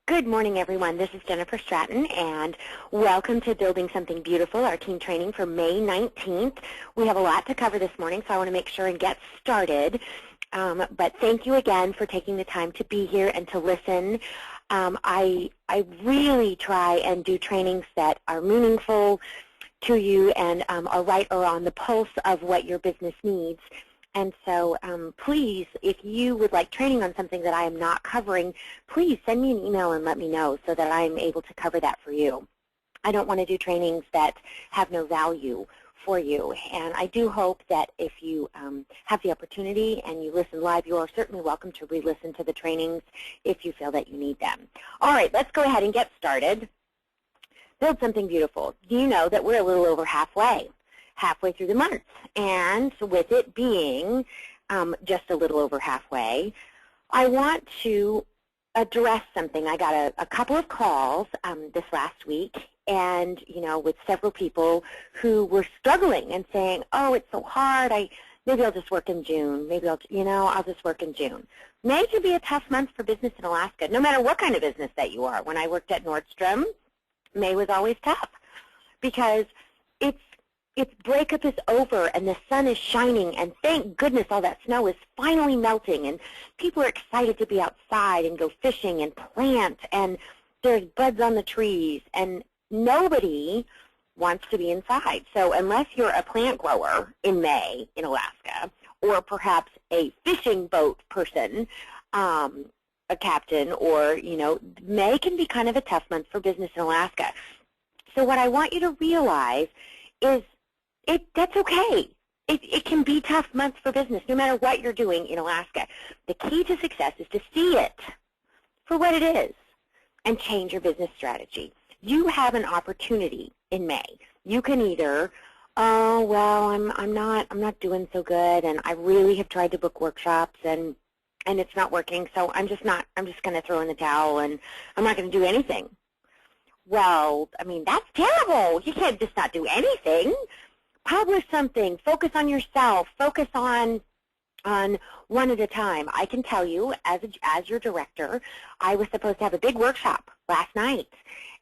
Good morning, everyone. This is Jennifer Stratton, and welcome to Building Something Beautiful, our team training for May 19th. We have a lot to cover this morning, so I want to make sure and get started. But thank you again for taking the time to be here and to listen. I really try and do trainings that are meaningful to you and are right or on the pulse of what your business needs. And so please, if you would like training on something that I am not covering, please send me an email and let me know so that I'm able to cover that for you. I don't want to do trainings that have no value for you. And I do hope that if you have the opportunity and you listen live, you are certainly welcome to re-listen to the trainings if you feel that you need them. All right, let's go ahead and get started. Build something beautiful. Do you know that we're a little over halfway through the month? And with it being just a little over halfway, I want to address something. I got a couple of calls this last week, and with several people who were struggling and saying, "Oh, it's so hard. Maybe I'll just work in June. Maybe I'll just work in June." May can be a tough month for business in Alaska, no matter what kind of business that you are. When I worked at Nordstrom, May was always tough because it's breakup is over and the sun is shining, and thank goodness all that snow is finally melting, and people are excited to be outside and go fishing and plant, and there's buds on the trees, and nobody wants to be inside. So unless you're a plant grower in May in Alaska, or perhaps a fishing boat person, a captain, or May can be kind of a tough month for business in Alaska. So what I want you to realize is that's okay. It can be tough months for business, no matter what you're doing in Alaska. The key to success is to see it for what it is and change your business strategy. You have an opportunity in May. You can either, oh well, I'm not doing so good, and I really have tried to book workshops and it's not working, so I'm just going to throw in the towel and I'm not going to do anything. Well, I mean, that's terrible. You can't just not do anything. Publish something. Focus on yourself. Focus on one at a time. I can tell you, as your director, I was supposed to have a big workshop last night.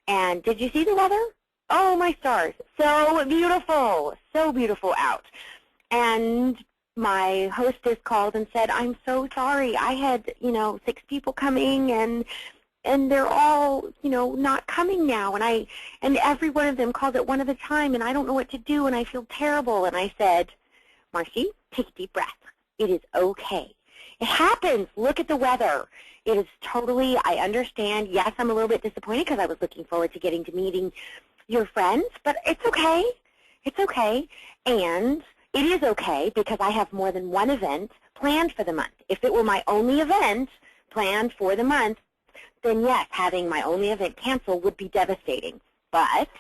And did you see the weather? Oh, my stars. So beautiful out. And my hostess called and said, "I'm so sorry. I had, 6 people coming, and they're all, not coming now, and every one of them called at one at a time, and I don't know what to do, and I feel terrible." And I said, "Marcy, take a deep breath. It is okay. It happens. Look at the weather. It is totally, I understand. Yes, I'm a little bit disappointed because I was looking forward to getting to meeting your friends, but it's okay. It's okay. And it is okay because I have more than one event planned for the month. If it were my only event planned for the month, then yes, having my only event canceled would be devastating. But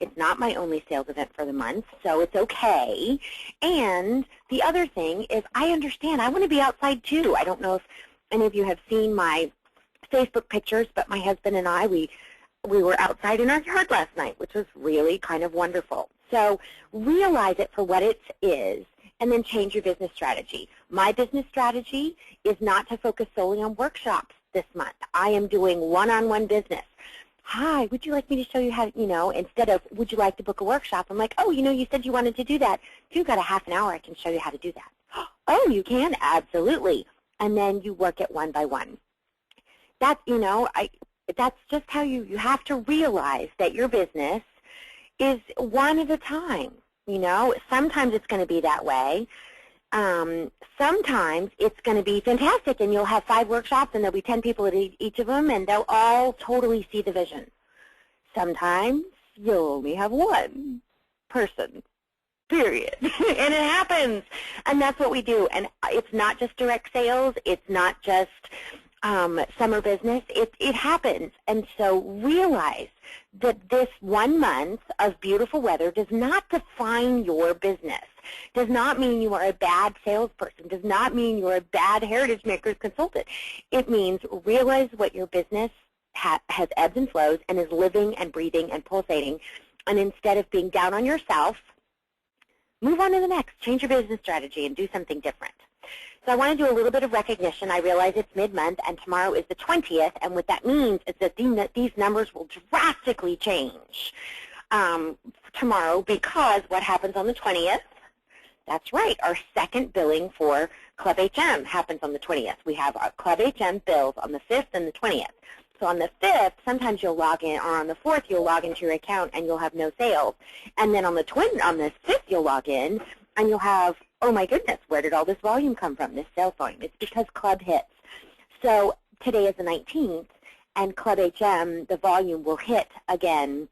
it's not my only sales event for the month, so it's okay. And the other thing is I understand. I want to be outside too. I don't know if any of you have seen my Facebook pictures, but my husband and I, we were outside in our yard last night, which was really kind of wonderful. So realize it for what it is, and then change your business strategy. My business strategy is not to focus solely on workshops this month. I am doing one-on-one business. "Hi, would you like me to show you how, instead of, would you like to book a workshop?" I'm like, "Oh, you said you wanted to do that. If you've got a half an hour, I can show you how to do that." "Oh, you can?" "Absolutely." And then you work it one by one. That's, that's just how you have to realize that your business is one at a time. Sometimes it's going to be that way. Sometimes it's going to be fantastic, and you'll have 5 workshops, and there'll be 10 people at each of them, and they'll all totally see the vision. Sometimes you'll only have 1 person, period. And it happens, and that's what we do. And it's not just direct sales. It's not just summer business. It happens. And so realize that this 1 month of beautiful weather does not define your business, does not mean you are a bad salesperson, does not mean you're a bad Heritage Makers consultant. It means realize what your business has ebbs and flows and is living and breathing and pulsating. And instead of being down on yourself, move on to the next. Change your business strategy and do something different. So I want to do a little bit of recognition. I realize it's mid-month, and tomorrow is the 20th, and what that means is that these numbers will drastically change tomorrow, because what happens on the 20th, that's right, our second billing for Club HM happens on the 20th. We have our Club HM bills on the 5th and the 20th. So on the 5th, sometimes you'll log in, or on the 4th, you'll log into your account and you'll have no sales. And then on the 5th, you'll log in and you'll have, oh my goodness, where did all this volume come from, this sales volume? It's because Club hits. So today is the 19th, and Club HM, the volume will hit again,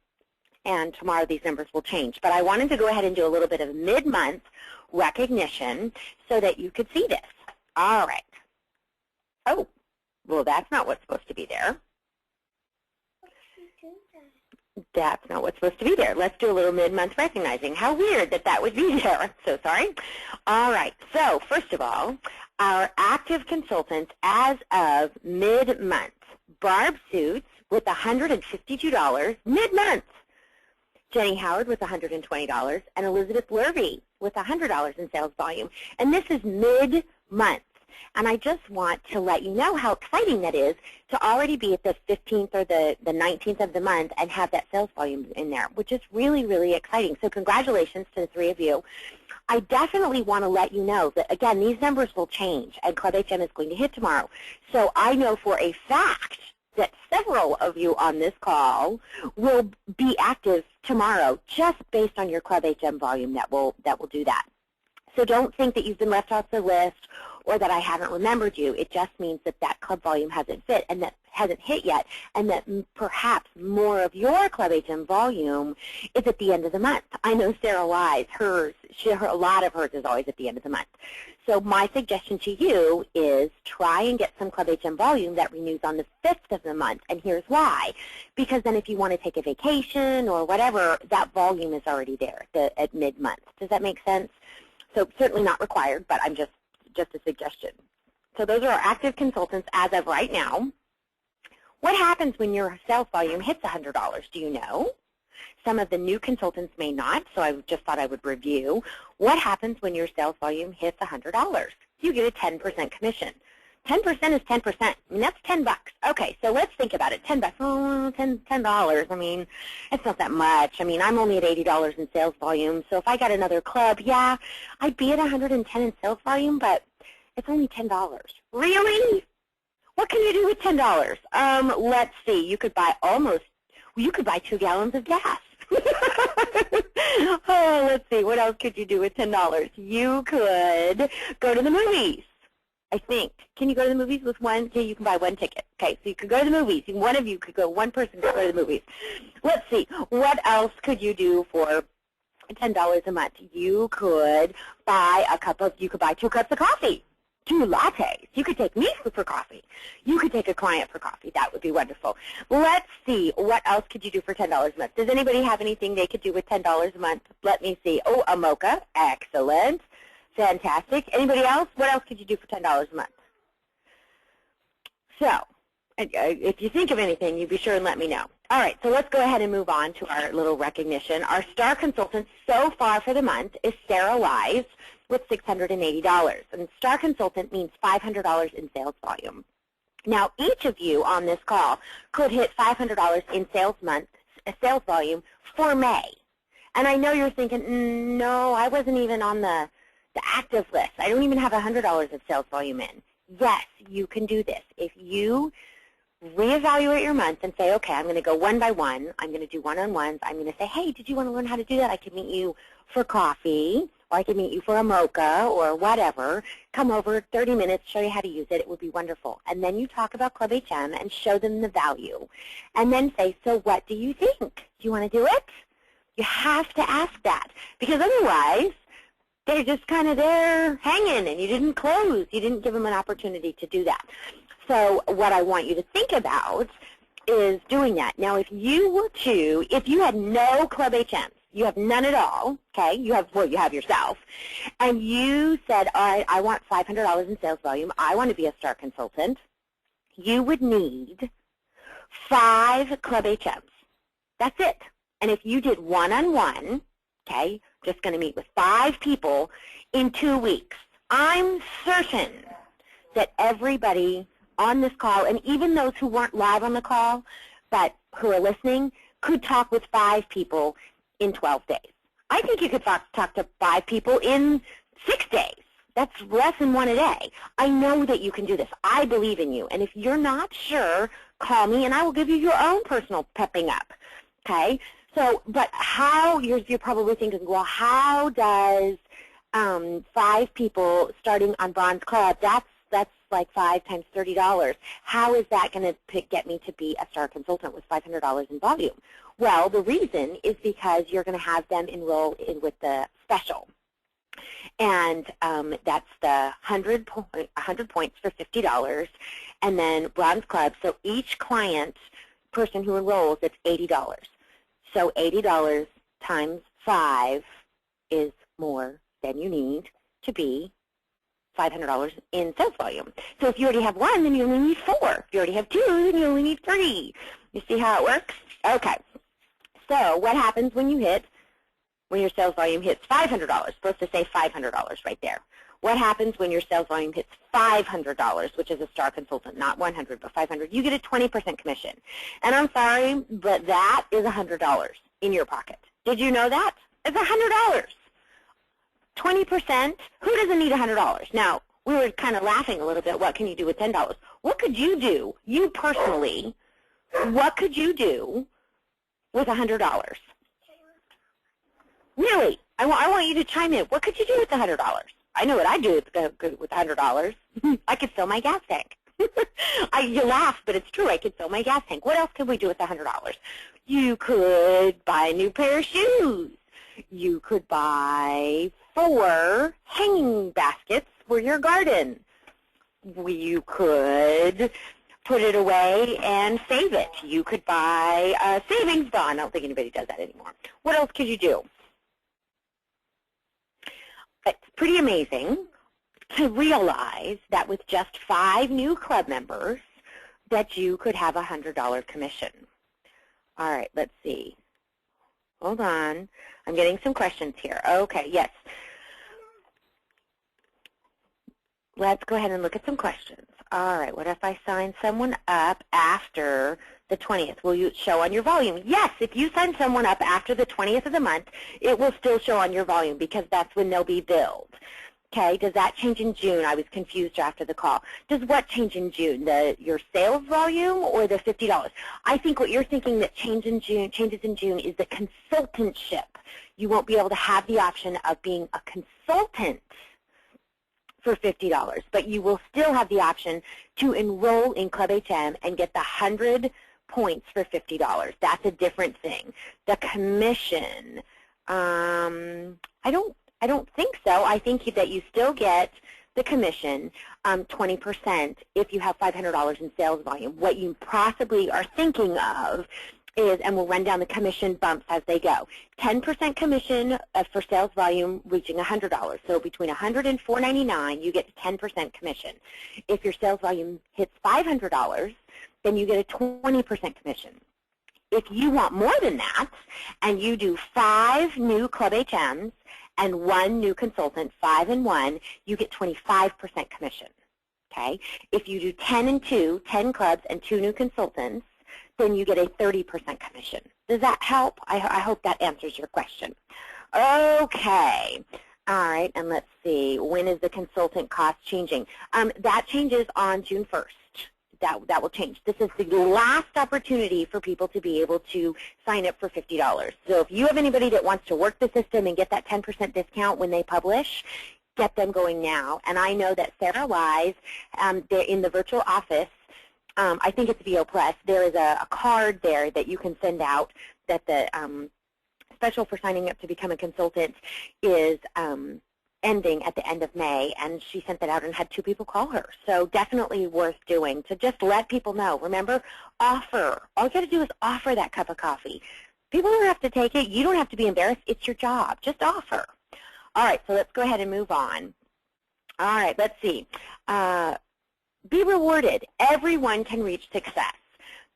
and tomorrow these numbers will change. But I wanted to go ahead and do a little bit of mid-month recognition so that you could see this. All right. Oh, well, that's not what's supposed to be there. That's not what's supposed to be there. Let's do a little mid-month recognizing. How weird that that would be there. I'm so sorry. All right. So first of all, our active consultants as of mid-month. Barb Suits with $152 mid-month. Jenny Howard with $120, and Elizabeth Lurvy with $100 in sales volume. And this is mid-month. And I just want to let you know how exciting that is to already be at the 15th or the 19th of the month and have that sales volume in there, which is really, really exciting. So congratulations to the three of you. I definitely want to let you know that, again, these numbers will change, and Club HM is going to hit tomorrow. So I know for a fact that several of you on this call will be active tomorrow just based on your Club HM volume that will do that. So don't think that you've been left off the list or that I haven't remembered you. It just means that that club volume hasn't hit yet, and that perhaps more of your Club HM volume is at the end of the month. I know Sarah Wise, a lot of hers is always at the end of the month. So my suggestion to you is try and get some Club HM volume that renews on the 5th of the month, and here's why. Because then if you want to take a vacation or whatever, that volume is already there at mid-month. Does that make sense? So certainly not required, but I'm just a suggestion. So those are our active consultants as of right now. What happens when your sales volume hits $100? Do you know? Some of the new consultants may not, so I just thought I would review. What happens when your sales volume hits $100? You get a 10% commission. 10% is 10%. I mean, that's $10. Okay, so let's think about it. $10. Oh, $10. I mean, it's not that much. I mean, I'm only at $80 in sales volume, so if I got another club, yeah, I'd be at $110 in sales volume, but it's only $10. Really? What can you do with $10? Let's see. You could buy 2 gallons of gas. Oh, let's see. What else could you do with $10? You could go to the movies. I think. Can you go to the movies with one? Yeah, you can buy one ticket. Okay, so you could go to the movies. One of you could go, one person could go to the movies. Let's see. What else could you do for $10 a month? You could buy 2 cups of coffee, 2 lattes. You could take me for coffee. You could take a client for coffee. That would be wonderful. Let's see. What else could you do for $10 a month? Does anybody have anything they could do with $10 a month? Let me see. Oh, a mocha. Excellent. Fantastic. Anybody else? What else could you do for $10 a month? So, if you think of anything, you be sure and let me know. All right, so let's go ahead and move on to our little recognition. Our star consultant so far for the month is Sarah Wise with $680. And star consultant means $500 in sales volume. Now, each of you on this call could hit $500 in sales volume for May. And I know you're thinking, no, I wasn't even on the active list. I don't even have $100 of sales volume in. Yes, you can do this. If you reevaluate your month and say, okay, I'm going to go one by one. I'm going to do one-on-ones. I'm going to say, hey, did you want to learn how to do that? I could meet you for coffee, or I could meet you for a mocha or whatever. Come over 30 minutes, show you how to use it. It would be wonderful. And then you talk about Club HM and show them the value. And then say, so what do you think? Do you want to do it? You have to ask that, because otherwise they're just kind of there hanging, and you didn't close. You didn't give them an opportunity to do that. So what I want you to think about is doing that. Now, if you had no Club HMs, you have none at all, okay? You have yourself, and you said, all right, I want $500 in sales volume. I want to be a star consultant. You would need 5 Club HMs. That's it. And if you did one-on-one, okay, just going to meet with 5 people in 2 weeks. I'm certain that everybody on this call, and even those who weren't live on the call, but who are listening, could talk with 5 people in 12 days. I think you could talk to 5 people in 6 days. That's less than 1 a day. I know that you can do this. I believe in you. And if you're not sure, call me, and I will give you your own personal pepping up. Okay? So, but how, you're probably thinking, well, how does 5 people starting on Bronze Club, that's like 5 times $30. How is that going to get me to be a star consultant with $500 in volume? Well, the reason is because you're going to have them enroll in with the special. And that's the 100 points for $50, and then Bronze Club. So each person who enrolls, it's $80. So $80 times 5 is more than you need to be $500 in sales volume. So if you already have 1, then you only need 4. If you already have 2, then you only need 3. You see how it works? Okay. So what happens when your sales volume hits $500? Supposed to say $500 right there. What happens when your sales volume hits $500, which is a star consultant, not 100, but 500? You get a 20% commission. And I'm sorry, but that is $100 in your pocket. Did you know that? It's $100. 20%, who doesn't need $100? Now, we were kind of laughing a little bit, what can you do with $10? What could you do, you personally, what could you do with $100? Really, I want you to chime in. What could you do with $100? I know what I do with $100. I could fill my gas tank. You laugh, but it's true. I could fill my gas tank. What else could we do with $100? You could buy a new pair of shoes. You could buy 4 hanging baskets for your garden. You could put it away and save it. You could buy a savings bond. I don't think anybody does that anymore. What else could you do? It's pretty amazing to realize that with just 5 new club members that you could have a $100 commission. All right, let's see. Hold on. I'm getting some questions here. Okay, yes. Let's go ahead and look at some questions. All right, what if I sign someone up after the 20th? Will you show on your volume? Yes, if you sign someone up after the 20th of the month, it will still show on your volume because that's when they'll be billed. Okay, does that change in June? I was confused after the call. Does what change in June? Your sales volume or the $50? I think what you're thinking that changes in June is the consultantship. You won't be able to have the option of being a consultant for $50, but you will still have the option to enroll in Club HM and get the 100 points for $50. That's a different thing. The commission, I don't think so. I think that you still get the commission, 20% if you have $500 in sales volume. What you possibly are thinking of is, and we'll run down the commission bumps as they go, 10% commission for sales volume reaching $100. So between $100 and $499, you get 10% commission. If your sales volume hits $500, then you get a 20% commission. If you want more than that, and you do 5 new Club HMs and 1 new consultant, 5 and 1, you get 25% commission. Okay? If you do 10 and 2, 10 clubs and 2 new consultants, then you get a 30% commission. Does that help? I hope that answers your question. Okay. All right, and let's see. When is the consultant cost changing? That changes on June 1st. That will change. This is the last opportunity for people to be able to sign up for $50. So if you have anybody that wants to work the system and get that 10% discount when they publish, get them going now. And I know that Sarah Wise, they're in the virtual office, I think it's VO Plus, there is a card there that you can send out that the special for signing up to become a consultant is ending at the end of May, and she sent that out and had 2 people call her. So definitely worth doing to just let people know. Remember, offer. All you got to do is offer that cup of coffee. People don't have to take it. You don't have to be embarrassed. It's your job. Just offer. All right, so let's go ahead and move on. All right, let's see. Be rewarded. Everyone can reach success.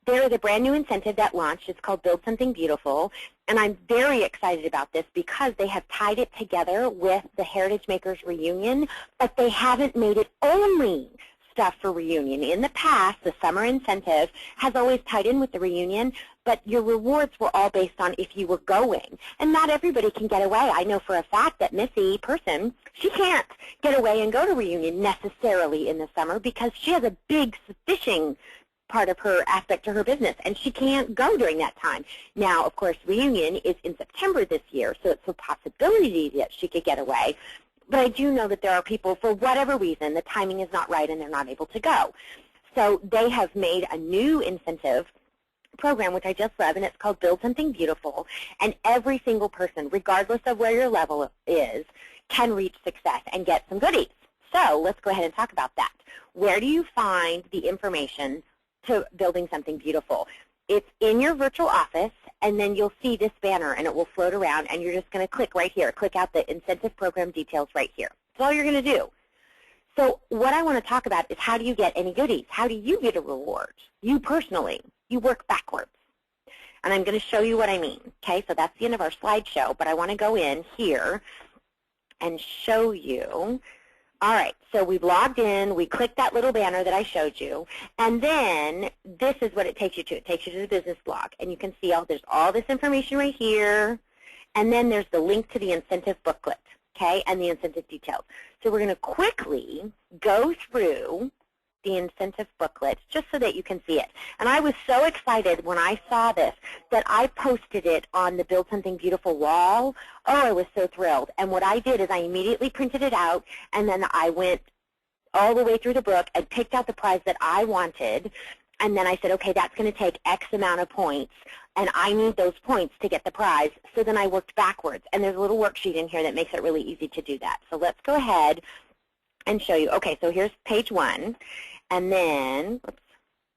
There is a brand new incentive that launched. It's called Build Something Beautiful, and I'm very excited about this because they have tied it together with the Heritage Makers Reunion, but they haven't made it only stuff for reunion. In the past, the summer incentive has always tied in with the reunion, but your rewards were all based on if you were going. And not everybody can get away. I know for a fact that Missy Person, she can't get away and go to reunion necessarily in the summer because she has a big fishing part of her aspect to her business, and she can't go during that time. Now, of course, reunion is in September this year, so it's a possibility that she could get away. But I do know that there are people, for whatever reason, the timing is not right and they're not able to go. So they have made a new incentive program, which I just love, and it's called Build Something Beautiful. And every single person, regardless of where your level is, can reach success and get some goodies. So let's go ahead and talk about that. Where do you find the information to Building Something Beautiful? It's in your virtual office, and then you'll see this banner, and it will float around, and you're just going to click right here. Click out the incentive program details right here. That's all you're going to do. So what I want to talk about is how do you get any goodies? How do you get a reward? You personally. You work backwards. And I'm going to show you what I mean. Okay, so that's the end of our slideshow, but I want to go in here and show you. All right, so we've logged in, we clicked that little banner that I showed you, and then this is what it takes you to. It takes you to the business blog, and you can see there's all this information right here, and then there's the link to the incentive booklet, okay, and the incentive details. So we're going to quickly go through the incentive booklet just so that you can see it. And I was so excited when I saw this that I posted it on the Build Something Beautiful wall. Oh, I was so thrilled. And what I did is I immediately printed it out, and then I went all the way through the book and picked out the prize that I wanted. And then I said, okay, that's going to take X amount of points, and I need those points to get the prize. So then I worked backwards. And there's a little worksheet in here that makes it really easy to do that. So let's go ahead and show you. Okay, so here's page 1. And then,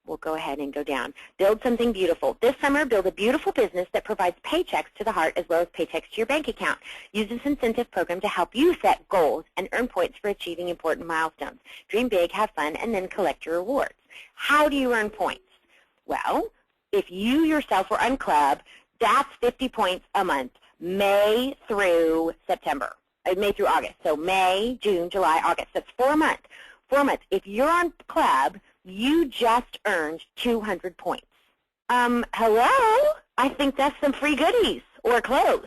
we'll go ahead and go down. Build Something Beautiful. This summer, build a beautiful business that provides paychecks to the heart as well as paychecks to your bank account. Use this incentive program to help you set goals and earn points for achieving important milestones. Dream big, have fun, and then collect your rewards. How do you earn points? Well, if you yourself were on club, that's 50 points a month, May through September. May through August. So May, June, July, August. That's 4 months. 4 months. If you're on club, you just earned 200 points. Hello? I think that's some free goodies, or close.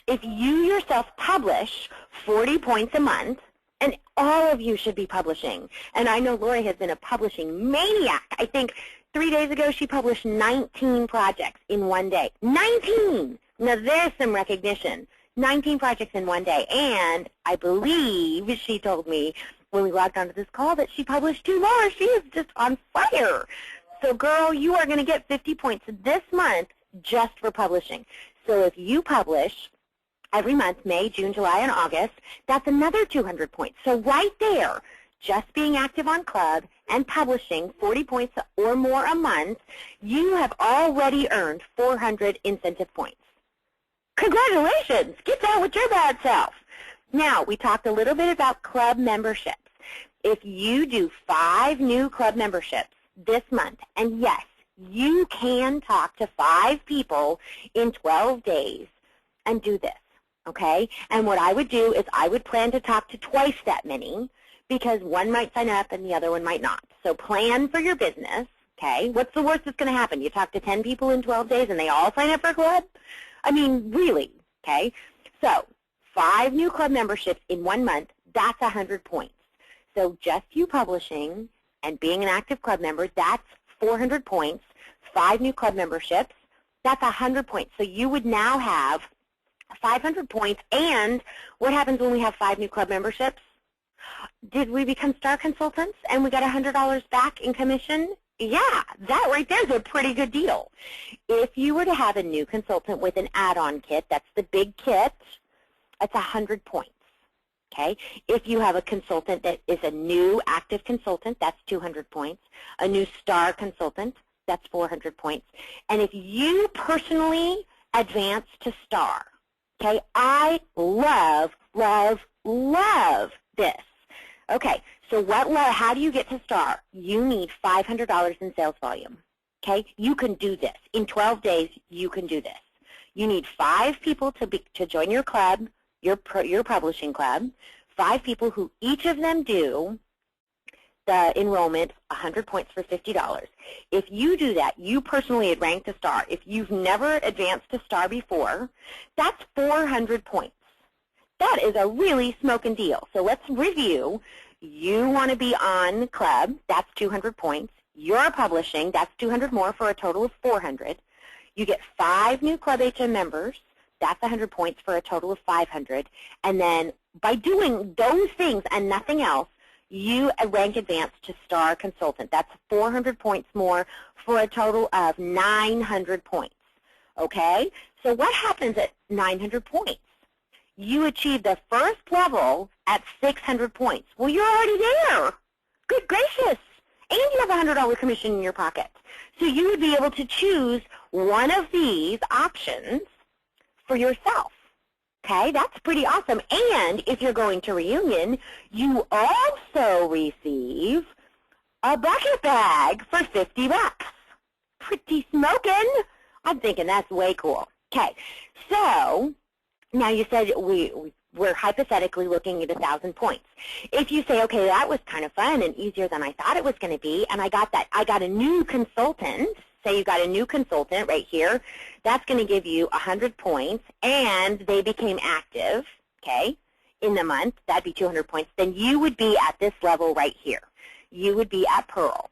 If you yourself publish 40 points a month, and all of you should be publishing, and I know Lori has been a publishing maniac. I think 3 days ago she published 19 projects in one day. 19! Now there's some recognition. 19 projects in one day, and I believe she told me when we logged onto this call that she published 2 more. She is just on fire. So, girl, you are going to get 50 points this month just for publishing. So if you publish every month, May, June, July, and August, that's another 200 points. So right there, just being active on club and publishing 40 points or more a month, you have already earned 400 incentive points. Congratulations! Get down with your bad self. Now, we talked a little bit about club memberships. If you do 5 new club memberships this month, and yes, you can talk to 5 people in 12 days and do this, okay? And what I would do is I would plan to talk to twice that many because one might sign up and the other one might not. So plan for your business, okay? What's the worst that's going to happen? You talk to 10 people in 12 days and they all sign up for a club? I mean, really, okay? So 5 new club memberships in 1 month, that's 100 points. So just you publishing and being an active club member, that's 400 points. 5 new club memberships, that's 100 points. So you would now have 500 points. And what happens when we have 5 new club memberships? Did we become star consultants and we got $100 back in commission? Yeah, that right there is a pretty good deal. If you were to have a new consultant with an add-on kit, that's the big kit, that's 100 points. Okay? If you have a consultant that is a new active consultant, that's 200 points. A new star consultant, that's 400 points. And if you personally advance to star, okay, I love, love, love this. Okay, so how do you get to star? You need $500 in sales volume. Okay, you can do this. In 12 days, you can do this. You need 5 people to join your club, your publishing club, 5 people who each of them do the enrollment, 100 points for $50. If you do that, you personally had ranked a star. If you've never advanced a star before, that's 400 points. That is a really smoking deal. So let's review. You want to be on club, that's 200 points. You're publishing, that's 200 more for a total of 400. You get 5 new Club HM members, that's 100 points for a total of 500. And then by doing those things and nothing else, you rank advance to star consultant. That's 400 points more for a total of 900 points. Okay? So what happens at 900 points? You achieve the first level at 600 points. Well, you're already there. Good gracious. And you have a $100 commission in your pocket. So you would be able to choose one of these options for yourself. Okay, that's pretty awesome. And if you're going to reunion, you also receive a bucket bag for 50 bucks. Pretty smoking. I'm thinking that's way cool. Okay, so now you said we're hypothetically looking at 1,000 points. If you say, okay, that was kind of fun and easier than I thought it was going to be, and I got a new consultant, say you got a new consultant right here, that's going to give you 100 points, and they became active, okay, in the month, that'd be 200 points, then you would be at this level right here. You would be at Pearl.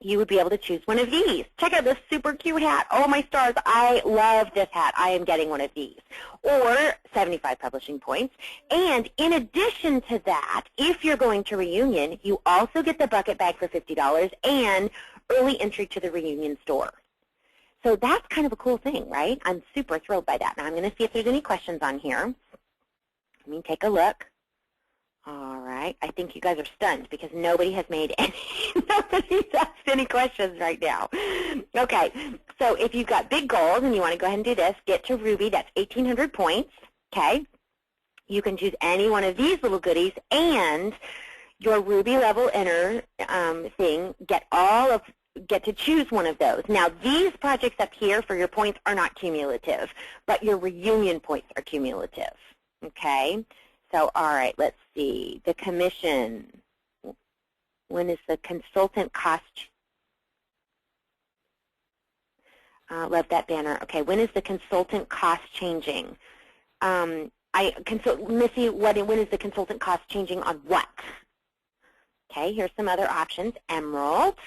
You would be able to choose one of these. Check out this super cute hat. Oh, my stars, I love this hat. I am getting one of these. Or 75 publishing points. And in addition to that, if you're going to reunion, you also get the bucket bag for $50 and early entry to the reunion store. So that's kind of a cool thing, right? I'm super thrilled by that. Now I'm going to see if there's any questions on here. Let me take a look. All right. I think you guys are stunned because nobody's asked any questions right now. Okay. So if you've got big goals and you want to go ahead and do this, get to Ruby. That's 1,800 points. Okay. You can choose any one of these little goodies, and your Ruby level enter thing, get to choose one of those. Now, these projects up here for your points are not cumulative, but your reunion points are cumulative. Okay. So, all right, let's see. The commission. When is the consultant cost? Love that banner. Okay, when is the consultant cost changing? Missy, when is the consultant cost changing on what? Okay, here's some other options. Emerald.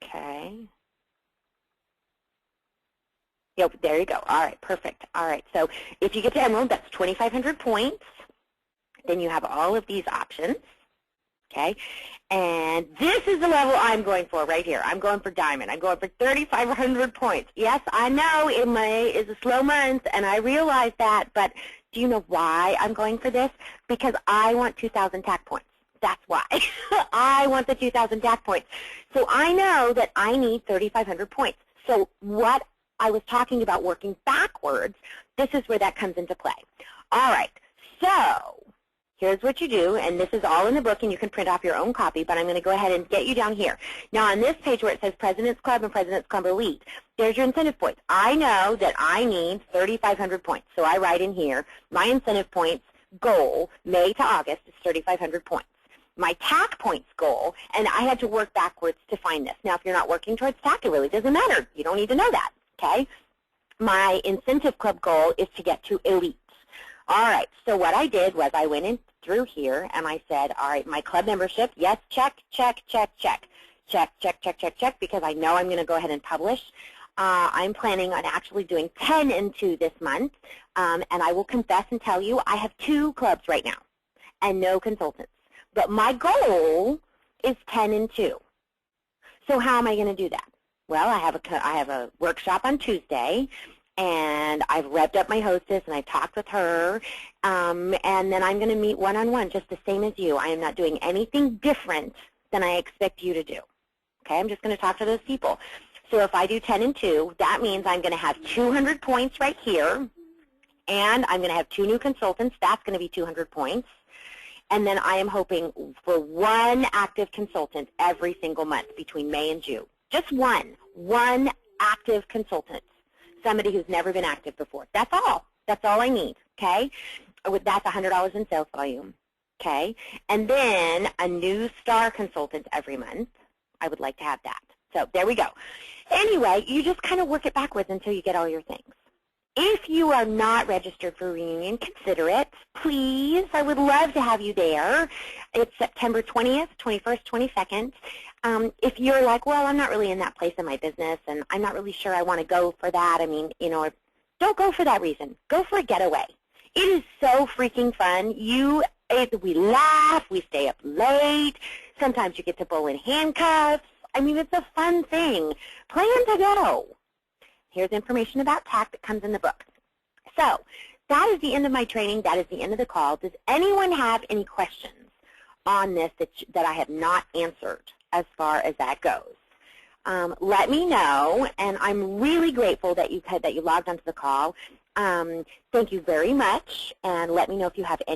Okay. Yep, there you go. All right, perfect. All right, so if you get to Emerald, that's 2,500 points. Then you have all of these options, okay? And this is the level I'm going for right here. I'm going for Diamond. I'm going for 3,500 points. Yes, I know May is a slow month, and I realize that, but do you know why I'm going for this? Because I want 2,000 TAC points. That's why. I want the 2,000 TAC points. So I know that I need 3,500 points. So what I was talking about working backwards, this is where that comes into play. All right, so here's what you do, and this is all in the book, and you can print off your own copy, but I'm going to go ahead and get you down here. Now, on this page where it says President's Club and President's Club Elite, there's your incentive points. I know that I need 3,500 points, so I write in here, my incentive points goal, May to August, is 3,500 points. My TAC points goal, and I had to work backwards to find this. Now, if you're not working towards TAC, it really doesn't matter. You don't need to know that. Okay, my incentive club goal is to get to Elite. All right, so what I did was I went in through here and I said, all right, my club membership, yes, check, check, check, check, check, check, check, check, check, because I know I'm going to go ahead and publish. I'm planning on actually doing 10 and 2 this month, and I will confess and tell you I have 2 clubs right now and no consultants. But my goal is 10 and 2. So how am I going to do that? Well, I have a workshop on Tuesday, and I've revved up my hostess, and I've talked with her, and then I'm going to meet one-on-one, just the same as you. I am not doing anything different than I expect you to do. Okay, I'm just going to talk to those people. So if I do 10 and 2, that means I'm going to have 200 points right here, and I'm going to have 2 new consultants. That's going to be 200 points. And then I am hoping for one active consultant every single month between May and June. Just one active consultant, somebody who's never been active before. That's all. That's all I need, okay? That's $100 in sales volume, okay? And then a new star consultant every month. I would like to have that. So there we go. Anyway, you just kind of work it backwards until you get all your things. If you are not registered for Reunion, consider it, please. I would love to have you there. It's September 20th, 21st, 22nd. If you're like, well, I'm not really in that place in my business, and I'm not really sure I want to go for that, I mean, you know, don't go for that reason. Go for a getaway. It is so freaking fun. We laugh, we stay up late. Sometimes you get to bowl in handcuffs. I mean, it's a fun thing. Plan to go. Here's information about TAC that comes in the book. So that is the end of my training. That is the end of the call. Does anyone have any questions on this that I have not answered as far as that goes? Let me know, and I'm really grateful that you logged onto the call. Thank you very much, and let me know if you have any